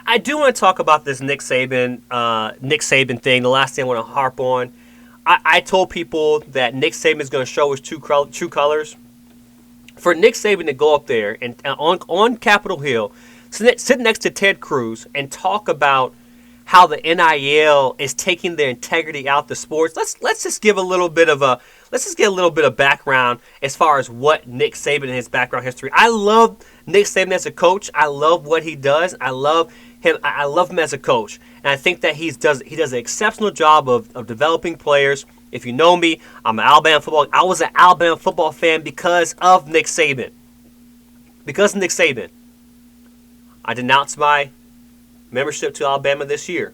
I do want to talk about this Nick Saban thing. The last thing I want to harp on. I told people that Nick Saban is going to show his true colors. For Nick Saban to go up there and on Capitol Hill, sit next to Ted Cruz and talk about how the NIL is taking their integrity out the sports. Let's just give a little bit of background as far as what Nick Saban and his background history. I love Nick Saban as a coach. I love what he does. I love him. I love him as a coach, and I think that he does an exceptional job of developing players. If you know me, I'm an Alabama football. I was an Alabama football fan because of Nick Saban. Because of Nick Saban, I denounced my membership to Alabama this year.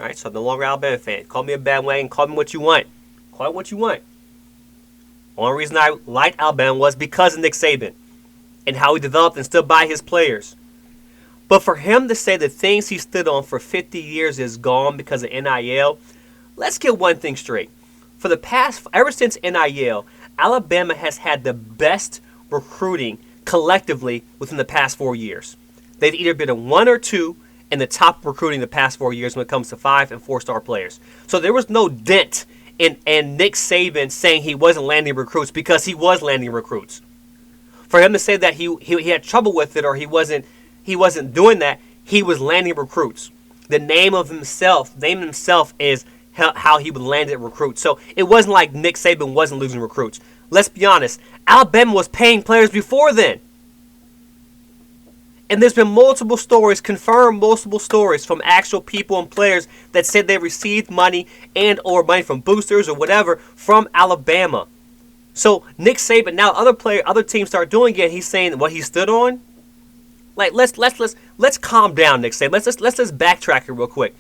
All right, so I'm no longer an Alabama fan. Call me a bandwagon. Call me what you want. Call it what you want. Only reason I liked Alabama was because of Nick Saban and how he developed and stood by his players. But for him to say the things he stood on for 50 years is gone because of NIL, let's get one thing straight. Ever since NIL, Alabama has had the best recruiting collectively within the past 4 years. They've either been a 1 or 2 in the top recruiting the past 4 years when it comes to 5 and 4-star players. So there was no dent in Nick Saban saying he wasn't landing recruits because he was landing recruits. For him to say that he had trouble with it or he wasn't doing that, he was landing recruits. The name himself is how he would land at recruits. So it wasn't like Nick Saban wasn't losing recruits. Let's be honest. Alabama was paying players before then. And there's been multiple stories from actual people and players that said they received money and or money from boosters or whatever from Alabama. So Nick Saban, now other teams start doing it. He's saying what he stood on. Like let's calm down, Nick Saban. Let's backtrack here real quick.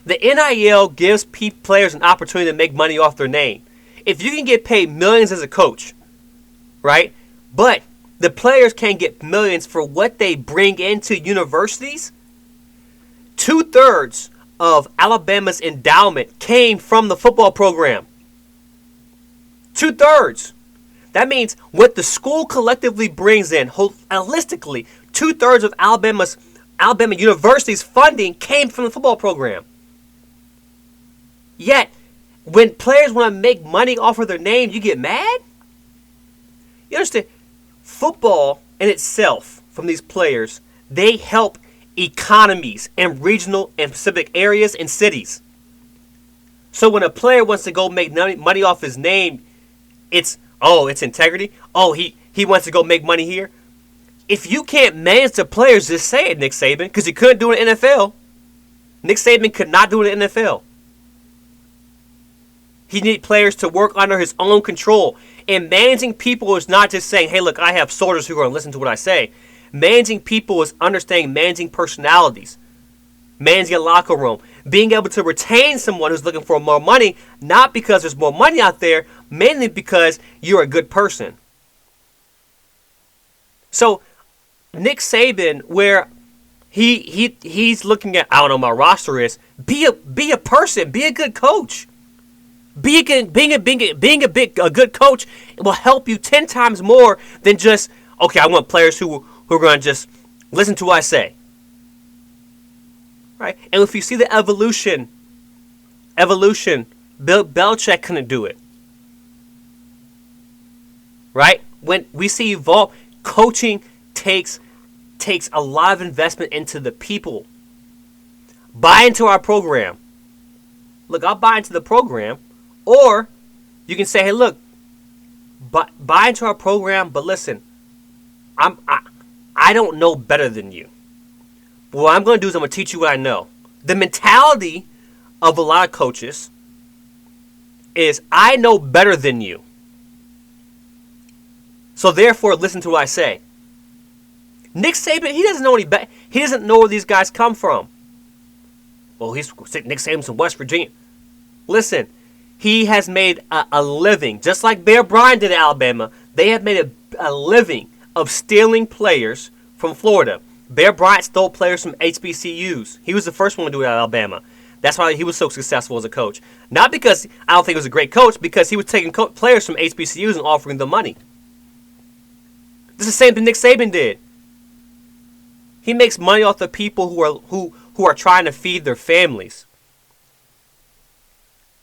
The NIL gives players an opportunity to make money off their name. If you can get paid millions as a coach, right? But the players can't get millions for what they bring into universities. 2/3 of Alabama's endowment came from the football program. 2/3. That means what the school collectively brings in, holistically, 2/3 of Alabama University's funding came from the football program. Yet, when players want to make money off of their name, you get mad? You understand? Football in itself, from these players, they help economies in regional and specific areas and cities. So when a player wants to go make money off his name, it's integrity. Oh, he wants to go make money here. If you can't manage the players, just say it, Nick Saban, because you couldn't do it in the NFL. Nick Saban could not do it in the NFL. He needs players to work under his own control. And managing people is not just saying, hey, look, I have soldiers who are going to listen to what I say. Managing people is understanding managing personalities, managing a locker room, being able to retain someone who's looking for more money, not because there's more money out there, mainly because you're a good person. So Nick Saban, where he's looking at, I don't know what my roster is, be a person, be a good coach. Being a good coach will help you 10 times more than just, okay, I want players who are going to just listen to what I say. Right? And if you see the evolution, Bill Belichick couldn't do it. Right? When we see evolve, coaching takes a lot of investment into the people. Buy into our program. Look, I'll buy into the program. Or you can say, hey, look, buy into our program, but listen, I don't know better than you. But what I'm going to do is I'm going to teach you what I know. The mentality of a lot of coaches is I know better than you. So therefore, listen to what I say. Nick Saban, he doesn't know he doesn't know where these guys come from. Well, Nick Saban's from West Virginia. Listen. He has made a living, just like Bear Bryant did at Alabama. They have made a living of stealing players from Florida. Bear Bryant stole players from HBCUs. He was the first one to do it at Alabama. That's why he was so successful as a coach. Not because I don't think he was a great coach, because he was taking players from HBCUs and offering them money. This is the same thing Nick Saban did. He makes money off the people who are trying to feed their families.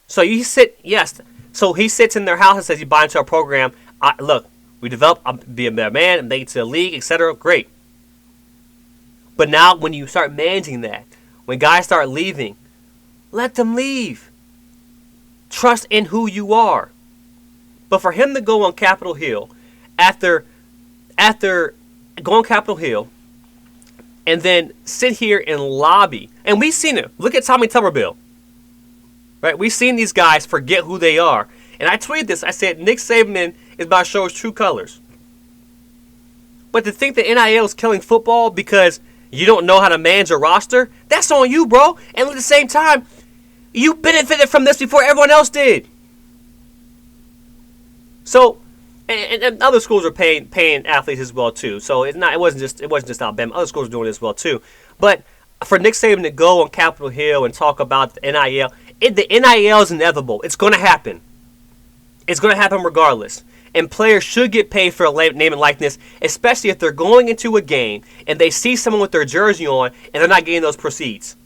So you sit, yes. So he sits in their house and says, "You buy into our program. Look, we develop. I'll be a better man, and make it to the league, etc. Great." But now, when you start managing that, when guys start leaving, let them leave. Trust in who you are. But for him to go on Capitol Hill after going on Capitol Hill and then sit here and lobby, and we've seen it. Look at Tommy Tuberville. Right? We've seen these guys forget who they are. And I tweeted this. I said, Nick Saban is about to show his true colors. But to think that NIL is killing football because you don't know how to manage a roster, that's on you, bro. And at the same time, you benefited from this before everyone else did. So, and other schools are paying athletes as well too. So it wasn't just Alabama. Other schools are doing it as well too. But for Nick Saban to go on Capitol Hill and talk about the NIL, the NIL is inevitable. It's going to happen. It's going to happen regardless. And players should get paid for a name and likeness, especially if they're going into a game and they see someone with their jersey on and they're not getting those proceeds.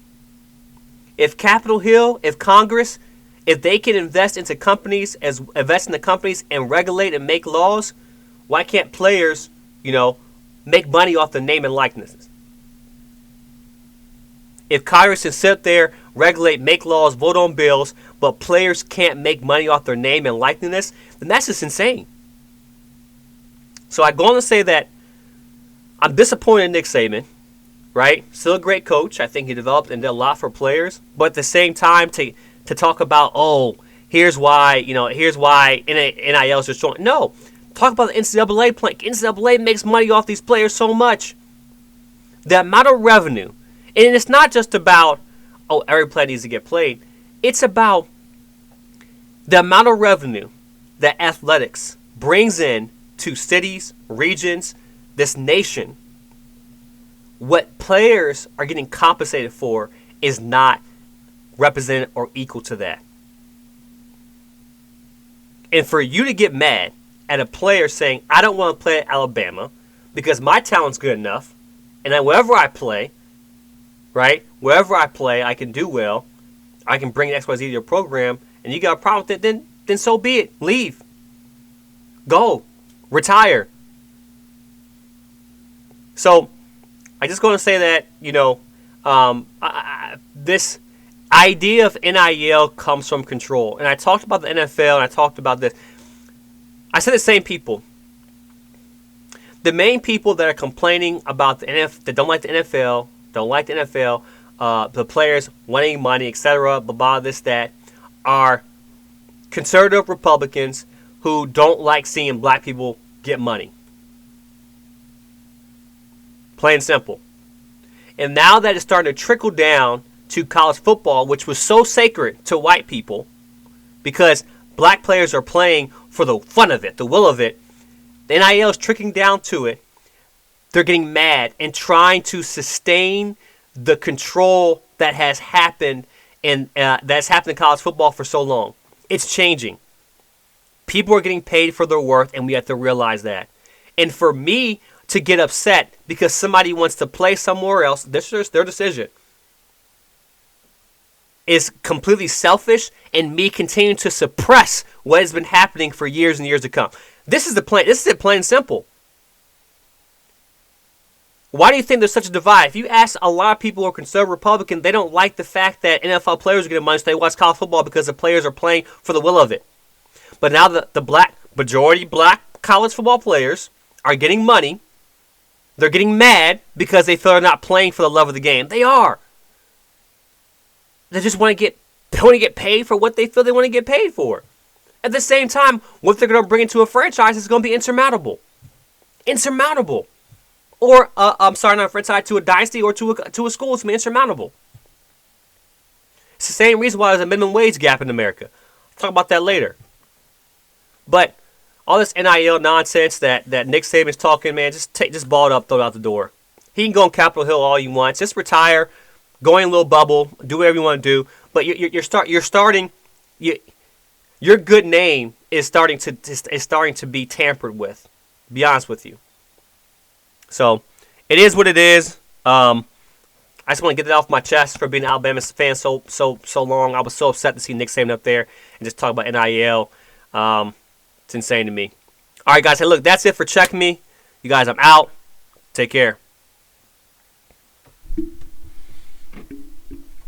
If Capitol Hill, if Congress, if they can invest in the companies and regulate and make laws, why can't players, make money off the name and likenesses? If Congress can sit there, regulate, make laws, vote on bills, but players can't make money off their name and likeness, then that's just insane. So I go on to say that I'm disappointed in Nick Saban, right? Still a great coach. I think he developed and did a lot for players. But at the same time, to talk about, here's why NIL is just showing. No. Talk about the NCAA playing. NCAA makes money off these players so much. The amount of revenue. And it's not just about, every player needs to get played. It's about the amount of revenue that athletics brings in to cities, regions, this nation. What players are getting compensated for is not represented or equal to that. And for you to get mad at a player saying, I don't want to play at Alabama because my talent's good enough, and then wherever I play, right? Wherever I play, I can do well. I can bring XYZ to your program, and you got a problem with it, then so be it. Leave. Go. Retire. So, I just going to say that, this idea of NIL comes from control. And I talked about the NFL, and I talked about this. I said the same people. The main people that are complaining about the NFL, that don't like the NFL, the players wanting money, etc., blah, blah, this, that, are conservative Republicans who don't like seeing black people get money. Plain and simple. And now that it's starting to trickle down to college football, which was so sacred to white people, because black players are playing for the fun of it, the will of it, the NIL is trickling down to it. They're getting mad and trying to sustain the control that has happened in college football for so long. It's changing. People are getting paid for their worth, and we have to realize that. And for me to get upset because somebody wants to play somewhere else, this is their decision, is completely selfish, and me continuing to suppress what has been happening for years and years to come. This is it, plain and simple. Why do you think there's such a divide? If you ask a lot of people who are conservative Republican, they don't like the fact that NFL players are getting money, so they watch college football because the players are playing for the will of it. But now the majority black college football players are getting money. They're getting mad because they feel they're not playing for the love of the game. They are. They just want to get paid for what they feel they want to get paid for. At the same time, what they're going to bring into a franchise is going to be insurmountable. Insurmountable. Or, not a franchise, to a dynasty or to a school. It's going to be insurmountable. It's the same reason why there's a minimum wage gap in America. I'll talk about that later. But all this NIL nonsense that Nick Saban's talking, man, just ball it up, throw it out the door. He can go on Capitol Hill all he wants. Just retire, go in a little bubble, do whatever you want to do. But your good name is starting to be tampered with. To be honest with you. So it is what it is. I just want to get it off my chest for being an Alabama fan so long. I was so upset to see Nick Saban up there and just talk about NIL. It's insane to me. All right, guys. Hey, look, that's it for Check Me. You guys, I'm out. Take care.